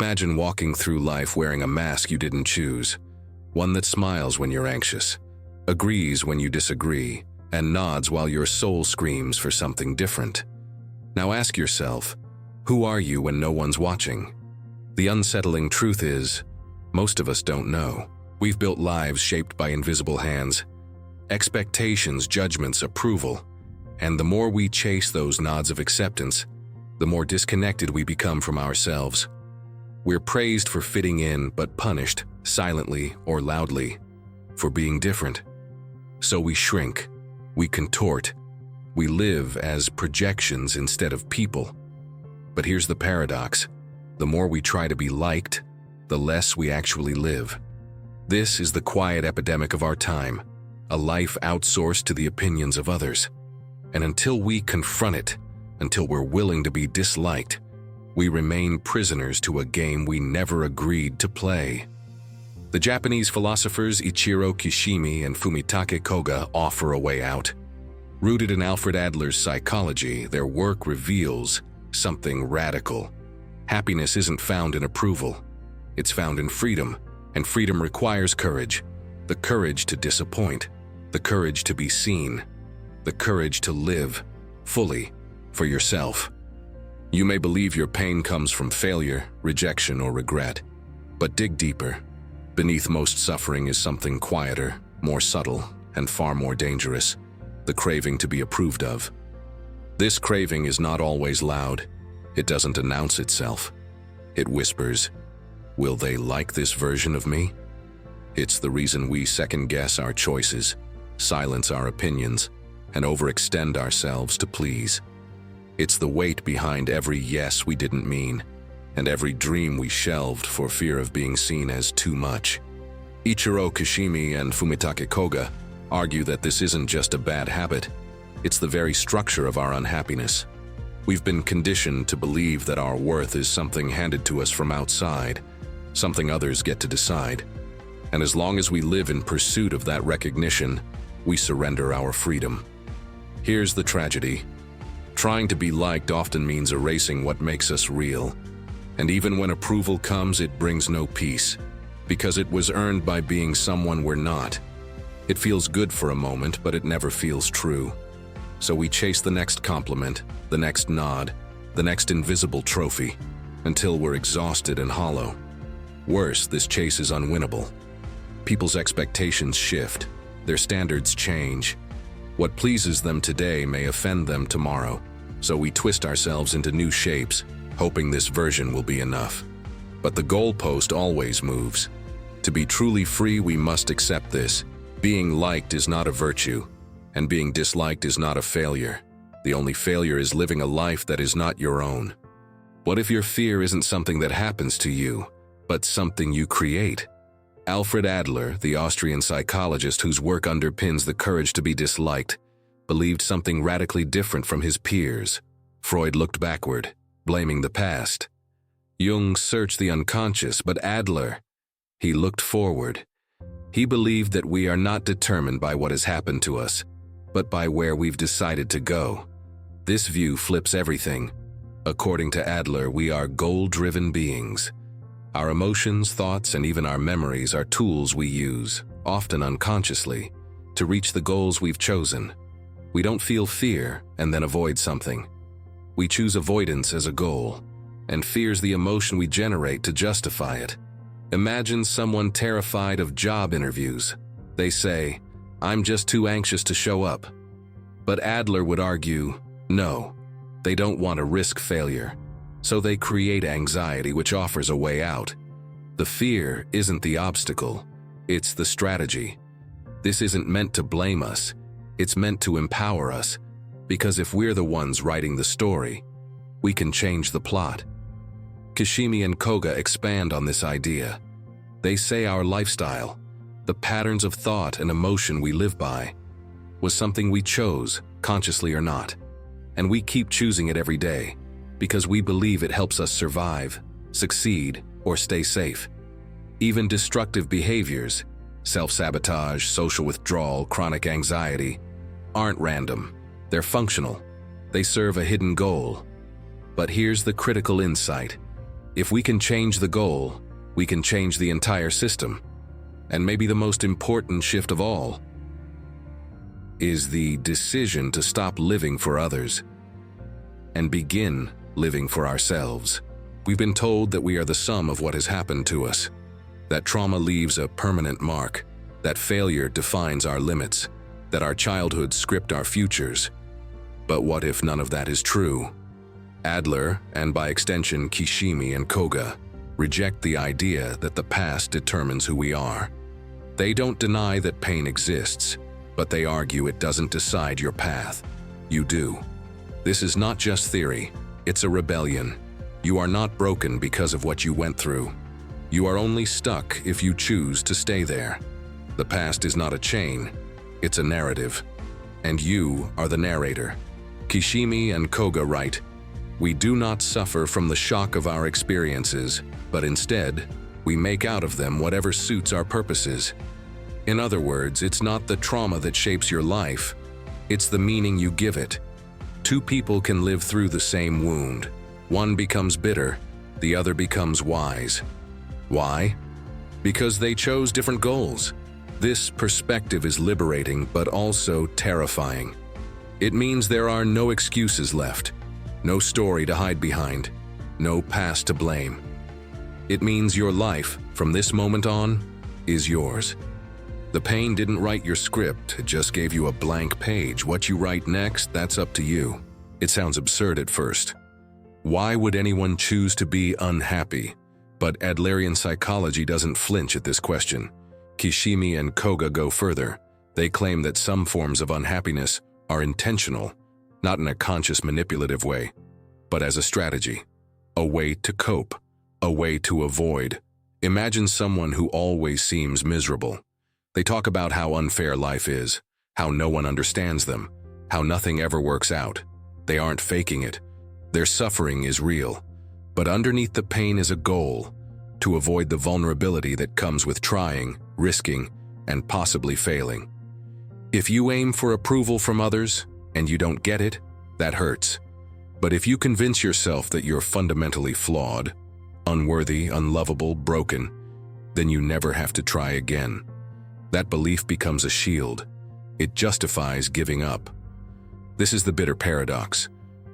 Imagine walking through life wearing a mask you didn't choose, one that smiles when you're anxious, agrees when you disagree, and nods while your soul screams for something different. Now ask yourself, who are you when no one's watching? The unsettling truth is, most of us don't know. We've built lives shaped by invisible hands, expectations, judgments, approval, and the more we chase those nods of acceptance, the more disconnected we become from ourselves. We're praised for fitting in, but punished, silently or loudly, for being different. So we shrink, we contort, we live as projections instead of people. But here's the paradox: the more we try to be liked, the less we actually live. This is the quiet epidemic of our time, a life outsourced to the opinions of others. And until we confront it, until we're willing to be disliked, we remain prisoners to a game we never agreed to play. The Japanese philosophers Ichiro Kishimi and Fumitake Koga offer a way out. Rooted in Alfred Adler's psychology, their work reveals something radical. Happiness isn't found in approval. It's found in freedom, and freedom requires courage. The courage to disappoint, the courage to be seen, the courage to live fully for yourself. You may believe your pain comes from failure, rejection, or regret, but dig deeper. Beneath most suffering is something quieter, more subtle, and far more dangerous: the craving to be approved of. This craving is not always loud. It doesn't announce itself. It whispers, "Will they like this version of me?" It's the reason we second-guess our choices, silence our opinions, and overextend ourselves to please. It's the weight behind every yes we didn't mean, and every dream we shelved for fear of being seen as too much. Ichiro Kishimi and Fumitake Koga argue that this isn't just a bad habit, it's the very structure of our unhappiness. We've been conditioned to believe that our worth is something handed to us from outside, something others get to decide. And as long as we live in pursuit of that recognition, we surrender our freedom. Here's the tragedy. Trying to be liked often means erasing what makes us real. And even when approval comes, it brings no peace, because it was earned by being someone we're not. It feels good for a moment, but it never feels true. So we chase the next compliment, the next nod, the next invisible trophy, until we're exhausted and hollow. Worse, this chase is unwinnable. People's expectations shift, their standards change. What pleases them today may offend them tomorrow, so we twist ourselves into new shapes, hoping this version will be enough. But the goalpost always moves. To be truly free, we must accept this. Being liked is not a virtue, and being disliked is not a failure. The only failure is living a life that is not your own. What if your fear isn't something that happens to you, but something you create? Alfred Adler, the Austrian psychologist whose work underpins the courage to be disliked, believed something radically different from his peers. Freud looked backward, blaming the past. Jung searched the unconscious, but Adler, he looked forward. He believed that we are not determined by what has happened to us, but by where we've decided to go. This view flips everything. According to Adler, we are goal-driven beings. Our emotions, thoughts, and even our memories are tools we use, often unconsciously, to reach the goals we've chosen. We don't feel fear and then avoid something. We choose avoidance as a goal, and fear's the emotion we generate to justify it. Imagine someone terrified of job interviews. They say, "I'm just too anxious to show up." But Adler would argue, no, they don't want to risk failure. So they create anxiety, which offers a way out. The fear isn't the obstacle, it's the strategy. This isn't meant to blame us, it's meant to empower us, because if we're the ones writing the story, we can change the plot. Kishimi and Koga expand on this idea. They say our lifestyle, the patterns of thought and emotion we live by, was something we chose, consciously or not. And we keep choosing it every day, because we believe it helps us survive, succeed, or stay safe. Even destructive behaviors, self-sabotage, social withdrawal, chronic anxiety, aren't random. They're functional. They serve a hidden goal. But here's the critical insight. If we can change the goal, we can change the entire system. And maybe the most important shift of all is the decision to stop living for others and begin living for ourselves. We've been told that we are the sum of what has happened to us, that trauma leaves a permanent mark, that failure defines our limits, that our childhoods script our futures. But what if none of that is true? Adler, and by extension Kishimi and Koga, reject the idea that the past determines who we are. They don't deny that pain exists, but they argue it doesn't decide your path. You do. This is not just theory, it's a rebellion. You are not broken because of what you went through. You are only stuck if you choose to stay there. The past is not a chain, it's a narrative. And you are the narrator. Kishimi and Koga write, "We do not suffer from the shock of our experiences, but instead, we make out of them whatever suits our purposes." In other words, it's not the trauma that shapes your life, it's the meaning you give it. Two people can live through the same wound. One becomes bitter, the other becomes wise. Why? Because they chose different goals. This perspective is liberating, but also terrifying. It means there are no excuses left, no story to hide behind, no past to blame. It means your life, from this moment on, is yours. The pain didn't write your script, it just gave you a blank page. What you write next, that's up to you. It sounds absurd at first. Why would anyone choose to be unhappy? But Adlerian psychology doesn't flinch at this question. Kishimi and Koga go further. They claim that some forms of unhappiness are intentional, not in a conscious manipulative way, but as a strategy, a way to cope, a way to avoid. Imagine someone who always seems miserable. They talk about how unfair life is, how no one understands them, how nothing ever works out. They aren't faking it. Their suffering is real. But underneath the pain is a goal, to avoid the vulnerability that comes with trying, risking, and possibly failing. If you aim for approval from others and you don't get it, that hurts. But if you convince yourself that you're fundamentally flawed, unworthy, unlovable, broken, then you never have to try again. That belief becomes a shield. It justifies giving up. This is the bitter paradox.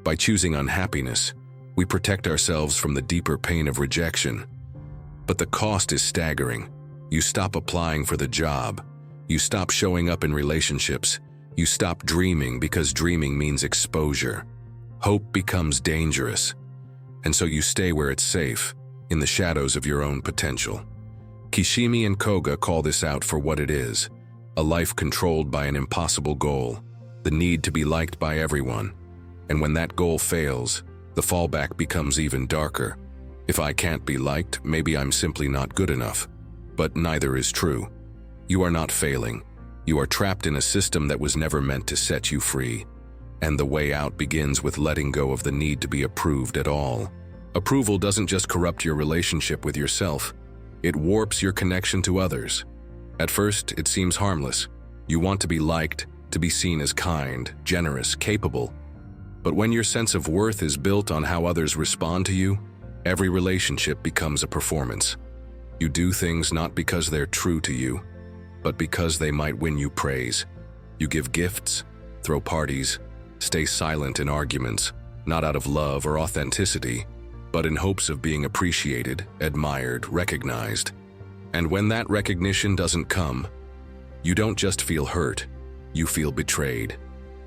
By choosing unhappiness, we protect ourselves from the deeper pain of rejection. But the cost is staggering. You stop applying for the job. You stop showing up in relationships. You stop dreaming because dreaming means exposure. Hope becomes dangerous. And so you stay where it's safe, in the shadows of your own potential. Kishimi and Koga call this out for what it is, a life controlled by an impossible goal, the need to be liked by everyone. And when that goal fails, the fallback becomes even darker. If I can't be liked, maybe I'm simply not good enough. But neither is true. You are not failing. You are trapped in a system that was never meant to set you free. And the way out begins with letting go of the need to be approved at all. Approval doesn't just corrupt your relationship with yourself, it warps your connection to others. At first, it seems harmless. You want to be liked, to be seen as kind, generous, capable. But when your sense of worth is built on how others respond to you, every relationship becomes a performance. You do things not because they're true to you, but because they might win you praise. You give gifts, throw parties, stay silent in arguments, not out of love or authenticity, but in hopes of being appreciated, admired, recognized. And when that recognition doesn't come, you don't just feel hurt, you feel betrayed.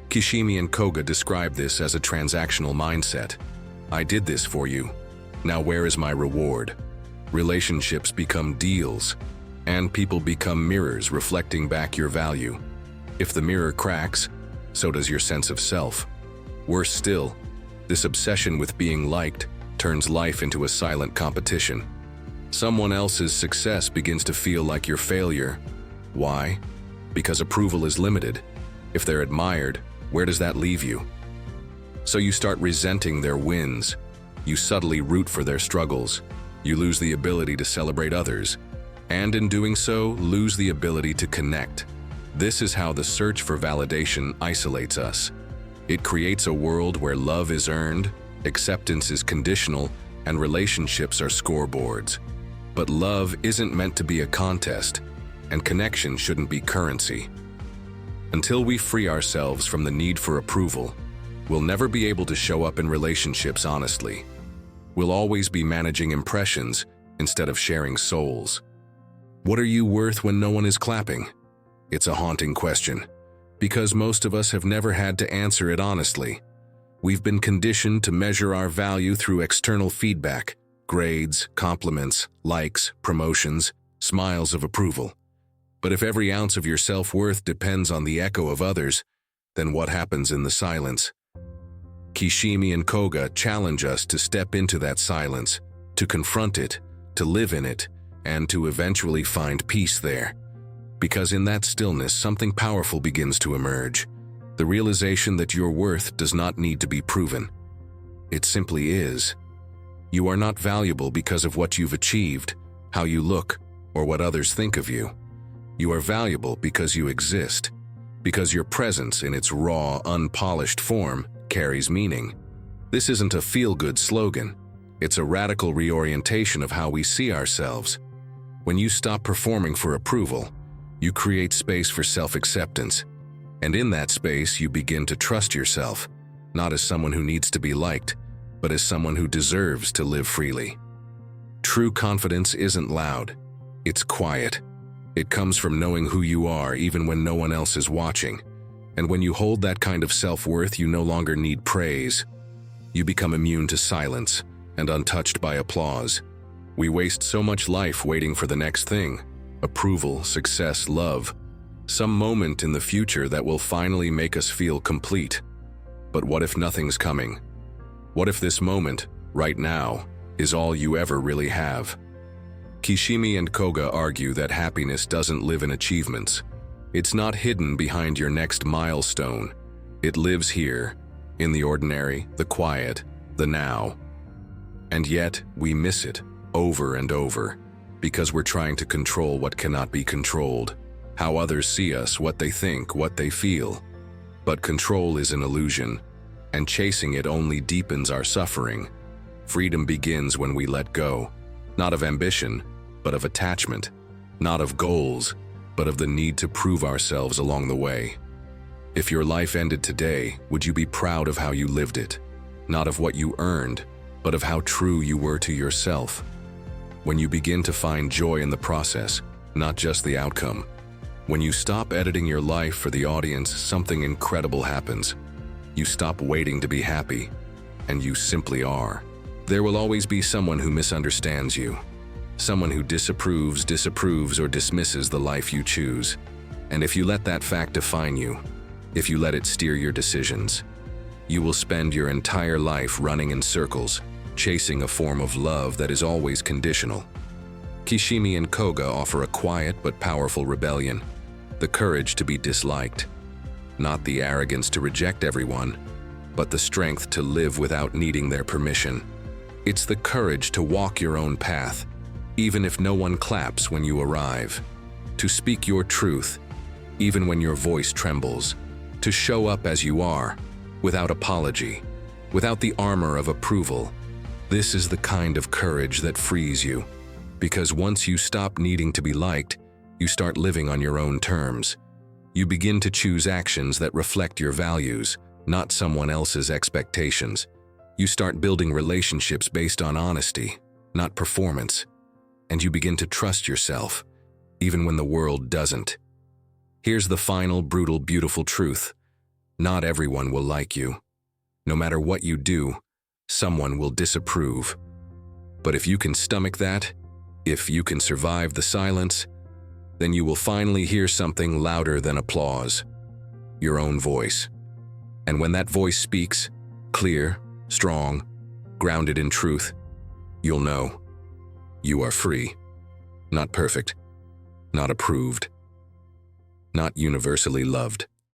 Kishimi and Koga describe this as a transactional mindset. I did this for you. Now where is my reward? Relationships become deals, and people become mirrors reflecting back your value. If the mirror cracks, so does your sense of self. Worse still, this obsession with being liked turns life into a silent competition. Someone else's success begins to feel like your failure. Why? Because approval is limited. If they're admired, where does that leave you? So you start resenting their wins. You subtly root for their struggles. You lose the ability to celebrate others, and in doing so, lose the ability to connect. This is how the search for validation isolates us. It creates a world where love is earned, acceptance is conditional, and relationships are scoreboards. But love isn't meant to be a contest, and connection shouldn't be currency. Until we free ourselves from the need for approval, we'll never be able to show up in relationships honestly. We'll always be managing impressions instead of sharing souls. What are you worth when no one is clapping? It's a haunting question, because most of us have never had to answer it honestly. We've been conditioned to measure our value through external feedback, grades, compliments, likes, promotions, smiles of approval. But if every ounce of your self-worth depends on the echo of others, then what happens in the silence? Kishimi and Koga challenge us to step into that silence, to confront it, to live in it, and to eventually find peace there. Because in that stillness, something powerful begins to emerge. The realization that your worth does not need to be proven. It simply is. You are not valuable because of what you've achieved, how you look, or what others think of you. You are valuable because you exist, because your presence in its raw, unpolished form carries meaning. This isn't a feel-good slogan. It's a radical reorientation of how we see ourselves. When you stop performing for approval, you create space for self-acceptance. And in that space, you begin to trust yourself, not as someone who needs to be liked, but as someone who deserves to live freely. True confidence isn't loud. It's quiet. It comes from knowing who you are even when no one else is watching. And when you hold that kind of self-worth, you no longer need praise. You become immune to silence and untouched by applause. We waste so much life waiting for the next thing: approval, success, love. Some moment in the future that will finally make us feel complete. But what if nothing's coming? What if this moment, right now, is all you ever really have? Kishimi and Koga argue that happiness doesn't live in achievements. It's not hidden behind your next milestone. It lives here, in the ordinary, the quiet, the now. And yet, we miss it, over and over, because we're trying to control what cannot be controlled. How others see us, what they think, what they feel. But control is an illusion, and chasing it only deepens our suffering. Freedom begins when we let go, not of ambition, but of attachment, not of goals, but of the need to prove ourselves along the way. If your life ended today, would you be proud of how you lived it? Not of what you earned, but of how true you were to yourself. When you begin to find joy in the process, not just the outcome. When you stop editing your life for the audience, something incredible happens. You stop waiting to be happy, and you simply are. There will always be someone who misunderstands you. Someone who disapproves, or dismisses the life you choose. And if you let that fact define you, if you let it steer your decisions, you will spend your entire life running in circles, chasing a form of love that is always conditional. Kishimi and Koga offer a quiet but powerful rebellion, the courage to be disliked. Not the arrogance to reject everyone, but the strength to live without needing their permission. It's the courage to walk your own path, even if no one claps when you arrive. To speak your truth, even when your voice trembles. To show up as you are, without apology, without the armor of approval. This is the kind of courage that frees you. Because once you stop needing to be liked, you start living on your own terms. You begin to choose actions that reflect your values, not someone else's expectations. You start building relationships based on honesty, not performance. And you begin to trust yourself, even when the world doesn't. Here's the final, brutal, beautiful truth. Not everyone will like you. No matter what you do, someone will disapprove. But if you can stomach that, if you can survive the silence, then you will finally hear something louder than applause. Your own voice. And when that voice speaks, clear, strong, grounded in truth, you'll know. You are free. Not perfect. Not approved. Not universally loved.